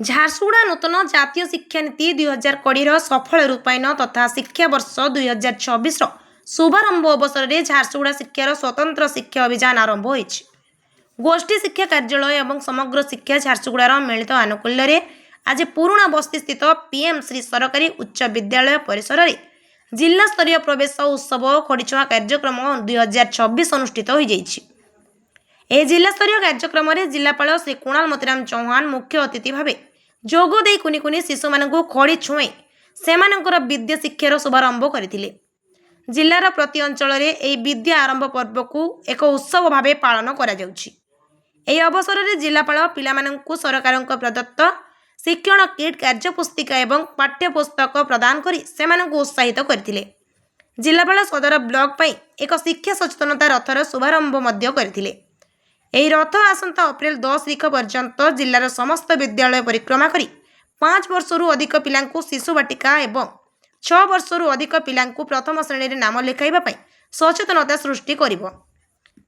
ଝାରସୁଗୁଡ଼ା ନୂତନ ଜାତୀୟ ଶିକ୍ଷାନୀତି 2020 ସଫଳ ରୂପାୟନ ତଥା ଶିକ୍ଷାବର୍ଷ 2024 ଶୁଭାରମ୍ଭ ଅବସରରେ ଝାରସୁଗୁଡ଼ା ଶିକ୍ଷାର ସ୍ୱତନ୍ତ୍ର ଶିକ୍ଷା ଅଭିଯାନ ଆରମ୍ଭ ହୋଇଛି। ଗୋଷ୍ଠୀ ଶିକ୍ଷା କାର୍ଯ୍ୟାଳୟ ଏବଂ ସମଗ୍ର ଶିକ୍ଷା ଝାରସୁଗୁଡ଼ାର ମିଳିତ ଆନୁକୂଲ୍ୟରେ ଆଜି ପୁରୁଣା ବସ୍ତିସ୍ଥିତ ପିଏମ୍ ଶ୍ରୀ ସରକାରୀ ଉଚ୍ଚ ବିଦ୍ୟାଳୟ ପରିସରରେ ଜିଲ୍ଲାସ୍ତରୀୟ ପ୍ରବେଶ ଉତ୍ସବ ଓ ଖଡ଼ିଛୁଆଁ କାର୍ଯ୍ୟକ୍ରମ 2024 ଅନୁଷ୍ଠିତ ହୋଇଯାଇଛି। ଏହି ଜିଲ୍ଲାସ୍ତରୀୟ କାର୍ଯ୍ୟକ୍ରମରେ ଜିଲ୍ଲାପାଳ ଶ୍ରୀ କୁଣାଲ ମତିରାମ ଚୌହାନ ମୁଖ୍ୟ ଅତିଥି ଭାବେ ଯୋଗ ଦେଇ କୁନି କୁନି ଶିଶୁମାନଙ୍କୁ ଖଡ଼ି ଛୁଏଁ ସେମାନଙ୍କର ବିଦ୍ୟା ଶିକ୍ଷାର ଶୁଭାରମ୍ଭ କରିଥିଲେ। ଜିଲ୍ଲାର ପ୍ରତି ଅଞ୍ଚଳରେ ଏହି ବିଦ୍ୟା ଆରମ୍ଭ ପର୍ବକୁ ଏକ ଉତ୍ସବ ଭାବେ ପାଳନ କରାଯାଉଛି। ଏହି ଅବସରରେ ଜିଲ୍ଲାପାଳ ପିଲାମାନଙ୍କୁ ସରକାରଙ୍କ ପ୍ରଦତ୍ତ ଶିକ୍ଷଣ କିଟ୍ କାର୍ଯ୍ୟପୁସ୍ତିକା ଏବଂ ପାଠ୍ୟପୁସ୍ତକ ପ୍ରଦାନ କରି ସେମାନଙ୍କୁ ଉତ୍ସାହିତ କରିଥିଲେ। ଜିଲ୍ଲାପାଳ ସଦର ବ୍ଲକ ପାଇଁ ଏକ ଶିକ୍ଷା ସଚେତନତା ରଥର ଶୁଭାରମ୍ଭ ମଧ୍ୟ କରିଥିଲେ। ଏହି ରଥ ଆସନ୍ତା ଏପ୍ରିଲ 10 ତାରିଖ ପର୍ଯ୍ୟନ୍ତ ଜିଲ୍ଲାର ସମସ୍ତ ବିଦ୍ୟାଳୟ ପରିକ୍ରମା କରି 5 ବର୍ଷରୁ ଅଧିକ ପିଲାଙ୍କୁ ଶିଶୁ ବାଟିକା ଏବଂ 6 ବର୍ଷରୁ ଅଧିକ ପିଲାଙ୍କୁ ପ୍ରଥମ ଶ୍ରେଣୀରେ ନାମ ଲେଖାଇବା ପାଇଁ ସଚେତନତା ସୃଷ୍ଟି କରିବ।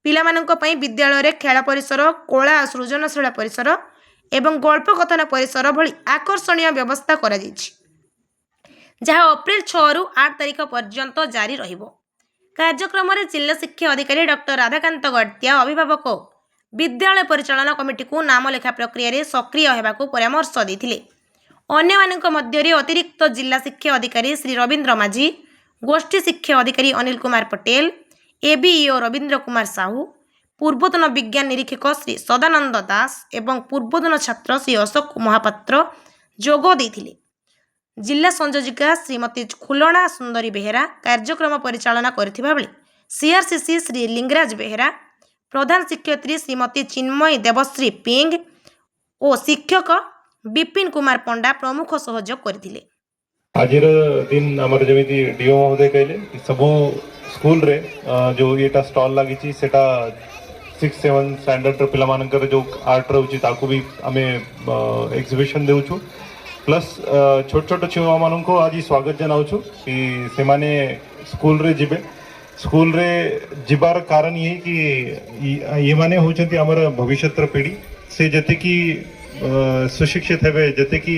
ପିଲାମାନଙ୍କ ପାଇଁ ବିଦ୍ୟାଳୟରେ ଖେଳ ପରିସର, କଳା ସୃଜନଶୀଳ ପରିସର ଏବଂ ଗଳ୍ପ କଥନ ପରିସର ଭଳି ଆକର୍ଷଣୀୟ ବ୍ୟବସ୍ଥା କରାଯାଇଛି, ଯାହା ଏପ୍ରିଲ 6 ରୁ 8 ତାରିଖ ପର୍ଯ୍ୟନ୍ତ ଜାରି ରହିବ। କାର୍ଯ୍ୟକ୍ରମରେ ଜିଲ୍ଲା ଶିକ୍ଷା ଅଧିକାରୀ ଡକ୍ଟର ରାଧାକାନ୍ତ ଗଡ଼ତିଆ ଅଭିଭାବକ ବିଦ୍ୟାଳୟ ପରିଚାଳନା କମିଟିକୁ ନାମ ଲେଖା ପ୍ରକ୍ରିୟାରେ ସକ୍ରିୟ ହେବାକୁ ପରାମର୍ଶ ଦେଇଥିଲେ। ଅନ୍ୟମାନଙ୍କ ମଧ୍ୟରେ ଅତିରିକ୍ତ ଜିଲ୍ଲା ଶିକ୍ଷା ଅଧିକାରୀ ଶ୍ରୀ ରବୀନ୍ଦ୍ର ମାଝୀ, ଗୋଷ୍ଠୀ ଶିକ୍ଷା ଅଧିକାରୀ ଅନିଲ କୁମାର ପଟେଲ, ଏବିଇଓ ରବୀନ୍ଦ୍ର କୁମାର ସାହୁ, ପୂର୍ବତନ ବିଜ୍ଞାନ ନିରୀକ୍ଷକ ଶ୍ରୀ ସଦାନନ୍ଦ ଦାସ ଏବଂ ପୂର୍ବତନ ଛାତ୍ର ଶ୍ରୀ ଅଶୋକ ମହାପାତ୍ର ଯୋଗ ଦେଇଥିଲେ। ଜିଲ୍ଲା ସଂଯୋଜିକା ଶ୍ରୀମତୀ ଖୁଲଣା ସୁନ୍ଦରୀ ବେହେରା କାର୍ଯ୍ୟକ୍ରମ ପରିଚାଳନା କରିଥିବା ବେଳେ ସିଆରସିସି ଶ୍ରୀ ଲିଙ୍ଗରାଜ ବେହେରା, ପ୍ରଧାନ ଶିକ୍ଷୟତ୍ରୀ ଶ୍ରୀମତୀ ଚିନ୍ମୟୀ ଦେବଶ୍ରୀ ପିଙ୍ଗ ଓ ଶିକ୍ଷକ ବିପିନ କୁମାର ପଣ୍ଡା ପ୍ରମୁଖ ସହଯୋଗ କରିଥିଲେ। ଆଜିର ଦିନ ଆମର ଯେମିତି ଡିଓ ମହୋଦୟ କହିଲେ ସବୁ ସ୍କୁଲରେ जो ଏଟା ଷ୍ଟଲ ଲାଗିଛି ସେଟା 6-7 ଷ୍ଟାଣ୍ଡାର୍ଡର ପିଲାମାନଙ୍କର जो ଆର୍ଟ ରହୁଛି ତାକୁ ବି ଆମେ ଏକ୍ସିବିସନ୍ ଦେଉଛୁ। ପ୍ଲସ୍ ଛୋଟ ଛୋଟ ଛୁଆମାନଙ୍କୁ ଆଜି ସ୍ୱାଗତ ଜଣାଉଛୁ କି ସେମାନେ ସ୍କୁଲରେ ଯିବେ। ସ୍କୁଲରେ ଯିବାର କାରଣ ଇଏ କି ଏମାନେ ହେଉଛନ୍ତି ଆମର ଭବିଷ୍ୟତର ପିଢ଼ି। ସେ ଯେତିକି ସୁଶିକ୍ଷିତ ହେବେ, ଯେତିକି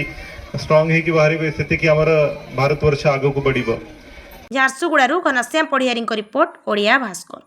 ଷ୍ଟ୍ରଙ୍ଗ ହେଇକି ବାହାରିବେ, ସେତିକି ଆମର ଭାରତବର୍ଷ ଆଗକୁ ବଢ଼ିବ। ଝାରସୁଗୁଡ଼ାରୁ ଘନଶ୍ୟାମ ପଡ଼ିହାରୀଙ୍କ ରିପୋର୍ଟ, ଓଡ଼ିଆ ଭାସ୍କର।